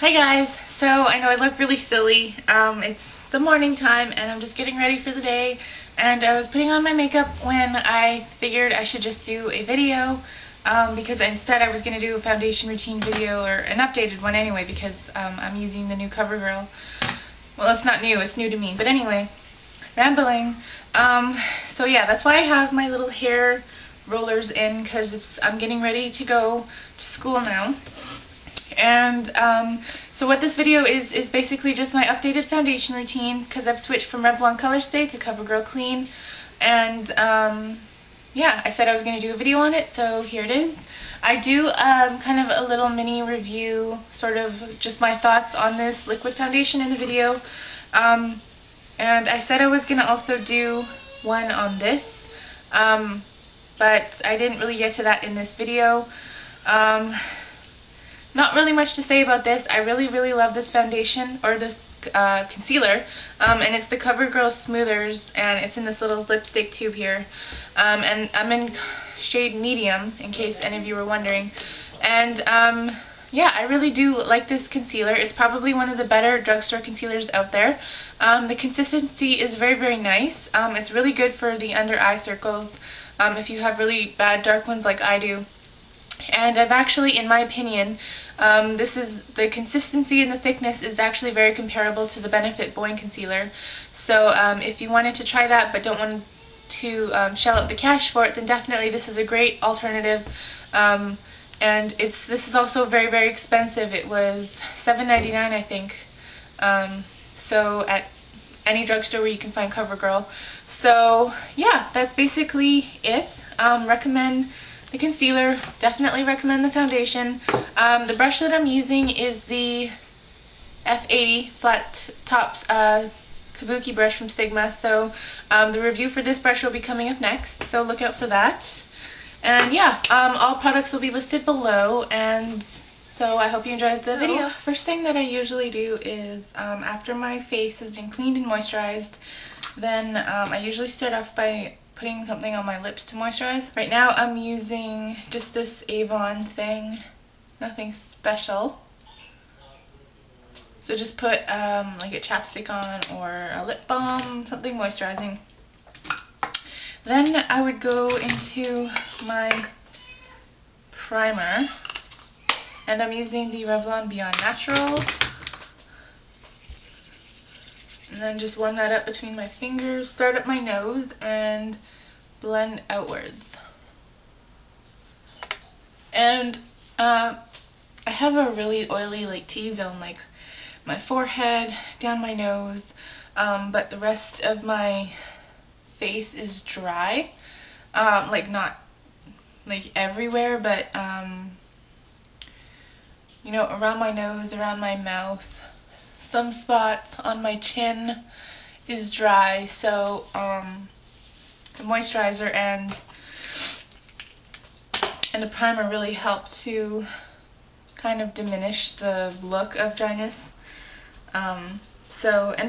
Hi guys, so I know I look really silly. It's the morning time and I'm just getting ready for the day, and I was putting on my makeup when I figured I should just do a video because instead I was going to do a foundation routine video, or an updated one anyway, because I'm using the new CoverGirl. Well, it's not new, it's new to me, but anyway, rambling. So yeah, that's why I have my little hair rollers in, because I'm getting ready to go to school now. And so what this video is basically just my updated foundation routine, because I've switched from Revlon Color Stay to CoverGirl Clean. And yeah, I said I was going to do a video on it, so here it is. I do kind of a little mini review, sort of just my thoughts on this liquid foundation in the video. And I said I was going to also do one on this, but I didn't really get to that in this video. Not really much to say about this. I really love this foundation, or this concealer, and it's the CoverGirl Smoothers, and it's in this little lipstick tube here, and I'm in shade medium, in case any of you were wondering. And yeah, I really do like this concealer. It's probably one of the better drugstore concealers out there. The consistency is very nice. It's really good for the under eye circles if you have really bad dark ones like I do. And I've actually, in my opinion, the consistency and the thickness is actually very comparable to the Benefit Boing Concealer. So if you wanted to try that but don't want to shell out the cash for it, then definitely this is a great alternative. And this is also very expensive. It was $7.99, I think. So at any drugstore where you can find CoverGirl. So yeah, that's basically it. Recommend the concealer, definitely recommend the foundation. The brush that I'm using is the F80 flat top kabuki brush from Sigma. So the review for this brush will be coming up next, so look out for that. And yeah, all products will be listed below, and so I hope you enjoyed the video. First thing that I usually do is after my face has been cleaned and moisturized, then I usually start off by putting something on my lips to moisturize. Right now I'm using just this Avon thing, nothing special. So just put like a chapstick on, or a lip balm, something moisturizing. Then I would go into my primer, and I'm using the Revlon Beyond Natural. And then just warm that up between my fingers, start at my nose, and blend outwards. And I have a really oily like T-zone, like my forehead, down my nose, but the rest of my face is dry. Like not like everywhere, but you know, around my nose, around my mouth, some spots on my chin is dry. So the moisturizer and the primer really help to kind of diminish the look of dryness. And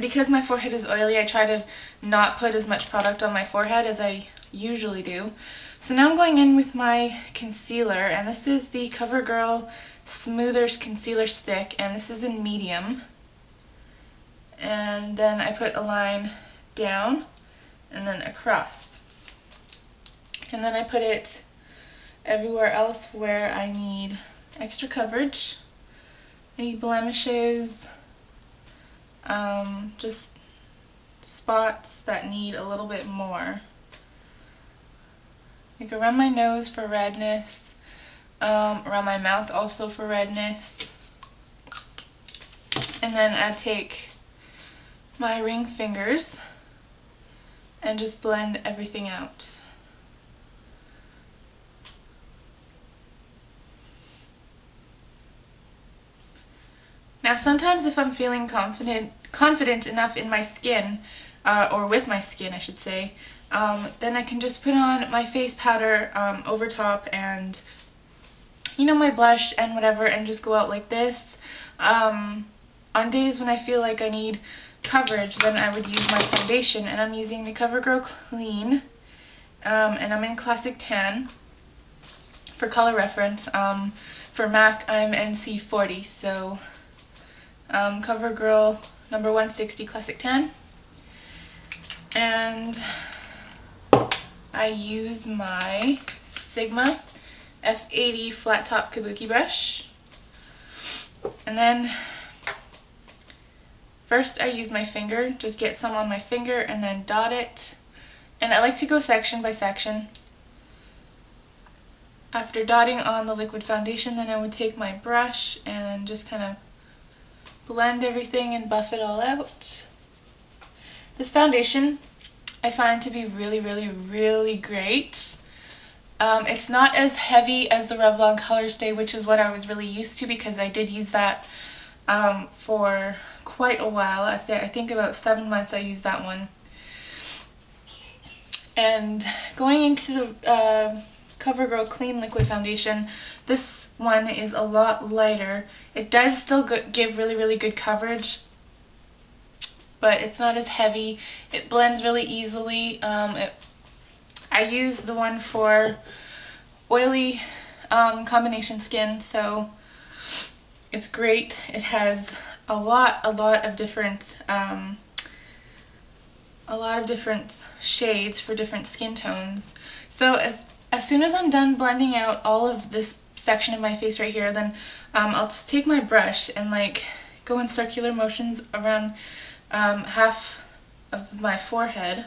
because my forehead is oily, I try to not put as much product on my forehead as I usually do. So now I'm going in with my concealer, and this is the CoverGirl Smoothers Concealer Stick, and this is in medium. And then I put a line down and then across. And then I put it everywhere else where I need extra coverage, any blemishes, just spots that need a little bit more. Like around my nose for redness, around my mouth also for redness. And then I take my ring fingers and just blend everything out. Now sometimes if I'm feeling confident enough in my skin, or with my skin I should say, then I can just put on my face powder over top, and you know, my blush and whatever, and just go out like this. On days when I feel like I need coverage, then I would use my foundation, and I'm using the CoverGirl Clean, and I'm in Classic Tan for color reference. For MAC I'm NC40, so CoverGirl number 160 Classic Tan. And I use my Sigma F80 flat top kabuki brush. And then first I use my finger, just get some on my finger and then dot it. And I like to go section by section. After dotting on the liquid foundation, then I would take my brush and just kind of blend everything and buff it all out. This foundation I find to be really, really, really great. It's not as heavy as the Revlon Color Stay, which is what I was really used to because I did use that for quite a while. I think about 7 months I used that one. And going into the CoverGirl Clean Liquid Foundation, this one is a lot lighter. It does still give really, really good coverage, but it's not as heavy. It blends really easily. I use the one for oily combination skin, so it's great. It has a lot of different shades for different skin tones. So as soon as I'm done blending out all of this section of my face right here, then I'll just take my brush and like go in circular motions around half of my forehead.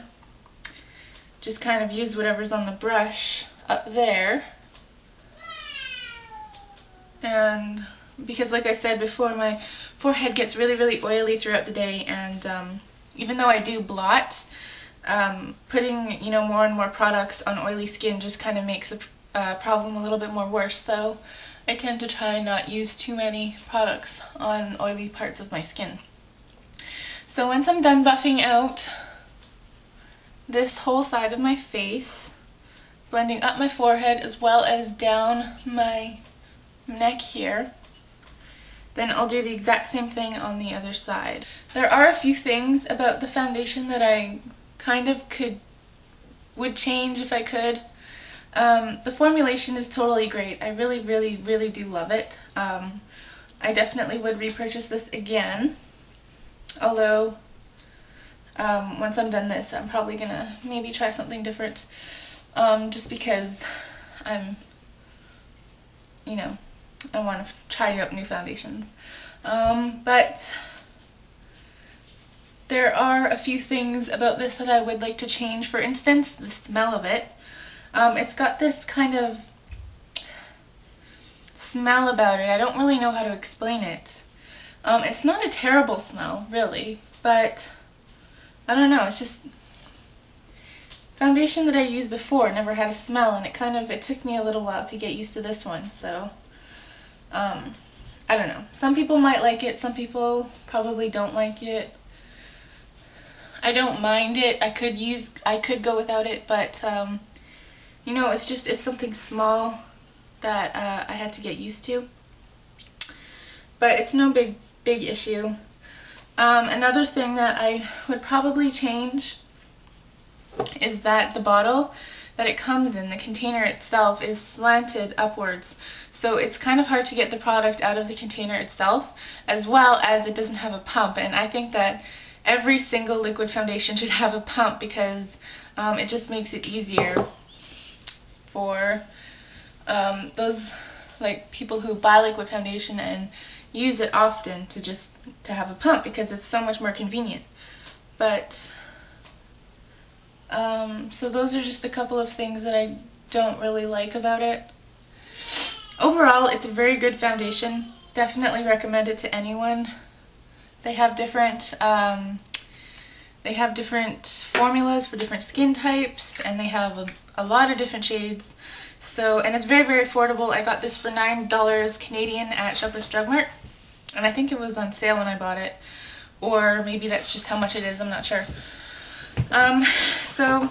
Just kind of use whatever's on the brush up there. And because like I said before, my forehead gets really, really oily throughout the day, and even though I do blot, putting, you know, more and more products on oily skin just kind of makes the problem a little bit more worse. So I tend to try not use too many products on oily parts of my skin. So once I'm done buffing out this whole side of my face, blending up my forehead as well as down my neck here, then I'll do the exact same thing on the other side. There are a few things about the foundation that I kind of would change if I could. The formulation is totally great. I really, really, really do love it. I definitely would repurchase this again, although once I'm done this, I'm probably gonna maybe try something different, just because you know, I want to try out new foundations. But there are a few things about this that I would like to change. For instance, the smell of it. It's got this kind of smell about it. I don't really know how to explain it. It's not a terrible smell, really, but I don't know, it's just foundation that I used before never had a smell, and it took me a little while to get used to this one. So I don't know. Some people might like it, some people probably don't like it. I don't mind it. I could go without it, but you know, it's something small that I had to get used to. But it's no big issue. Another thing that I would probably change is that the bottle that it comes in, the container itself, is slanted upwards. So it's kind of hard to get the product out of the container itself, as well as it doesn't have a pump. And I think that every single liquid foundation should have a pump, because it just makes it easier for those like people who buy liquid foundation and use it often to have a pump, because it's so much more convenient. But so those are just a couple of things that I don't really like about it. Overall, it's a very good foundation. Definitely recommend it to anyone. They have different formulas for different skin types, and they have a lot of different shades. So, and it's very, very affordable. I got this for $9 Canadian at Shoppers Drug Mart, and I think it was on sale when I bought it, or maybe that's just how much it is, I'm not sure. So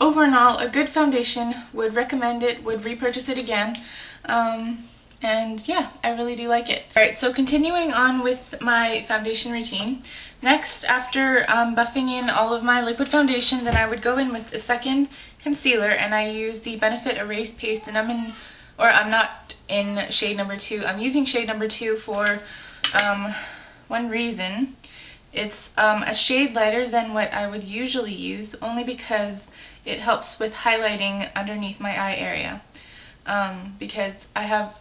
over and all, a good foundation, would recommend it, would repurchase it again, and yeah, I really do like it. Alright, so continuing on with my foundation routine. Next, after buffing in all of my liquid foundation, then I would go in with a second concealer, and I use the Benefit Erase Paste, and I'm not in shade number 2. I'm using shade number 2 for one reason. It's a shade lighter than what I would usually use, only because it helps with highlighting underneath my eye area. Because I have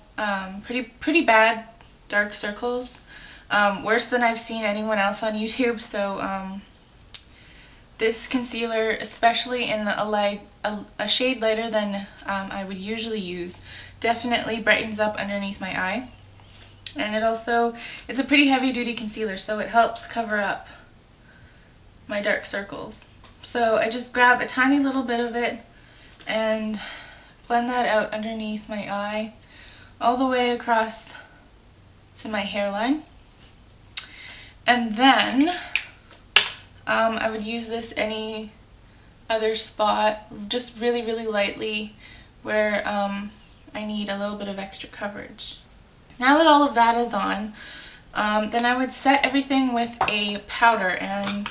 pretty bad dark circles, worse than I've seen anyone else on YouTube. So this concealer, especially in a shade lighter than I would usually use, definitely brightens up underneath my eye. And it's a pretty heavy duty concealer, so it helps cover up my dark circles. So I just grab a tiny little bit of it and blend that out underneath my eye all the way across to my hairline. And then I would use this any other spot, just really lightly, where I need a little bit of extra coverage. Now that all of that is on, then I would set everything with a powder, and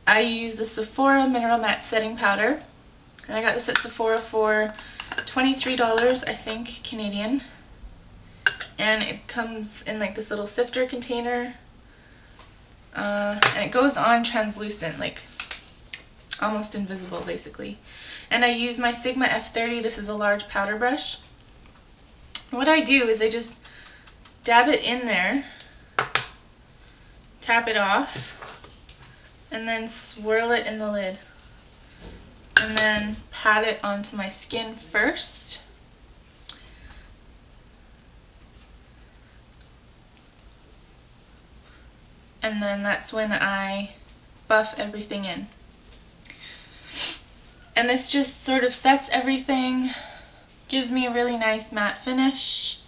I use the Sephora Mineral Matte Setting Powder, and I got this at Sephora for $23, I think, Canadian, and it comes in like this little sifter container, and it goes on translucent, like almost invisible basically. And I use my Sigma F30, this is a large powder brush. What I do is I just dab it in there, tap it off, and then swirl it in the lid. And then pat it onto my skin first. And then that's when I buff everything in. And this just sort of sets everything, gives me a really nice matte finish,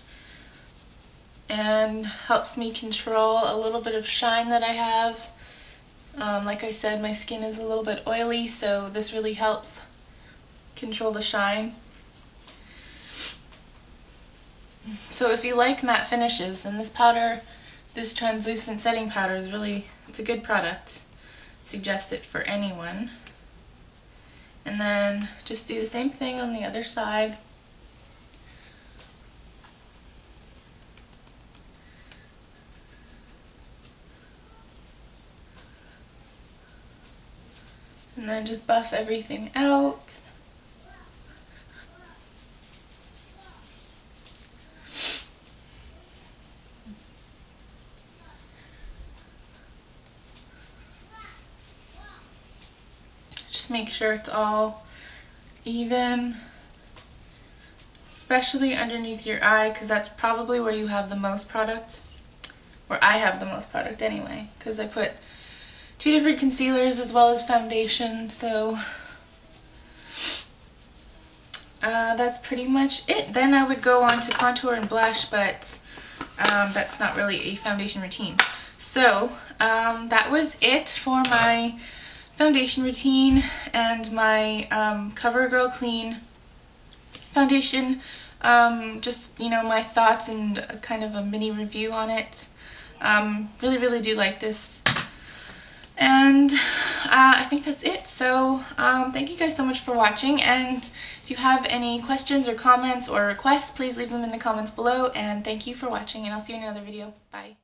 and helps me control a little bit of shine that I have. Like I said, my skin is a little bit oily, so this really helps control the shine. So if you like matte finishes, then this powder, this translucent setting powder is it's a good product. Suggest it for anyone. And then just do the same thing on the other side. And then just buff everything out. Just make sure it's all even, especially underneath your eye, because that's probably where you have the most product, where I have the most product anyway, because I put 2 different concealers as well as foundation. So that's pretty much it. Then I would go on to contour and blush, but that's not really a foundation routine. So that was it for my foundation routine and my CoverGirl Clean foundation. Just, you know, my thoughts and kind of a mini review on it. Really do like this. And I think that's it. So thank you guys so much for watching, and if you have any questions or comments or requests, please leave them in the comments below, and thank you for watching, and I'll see you in another video. Bye.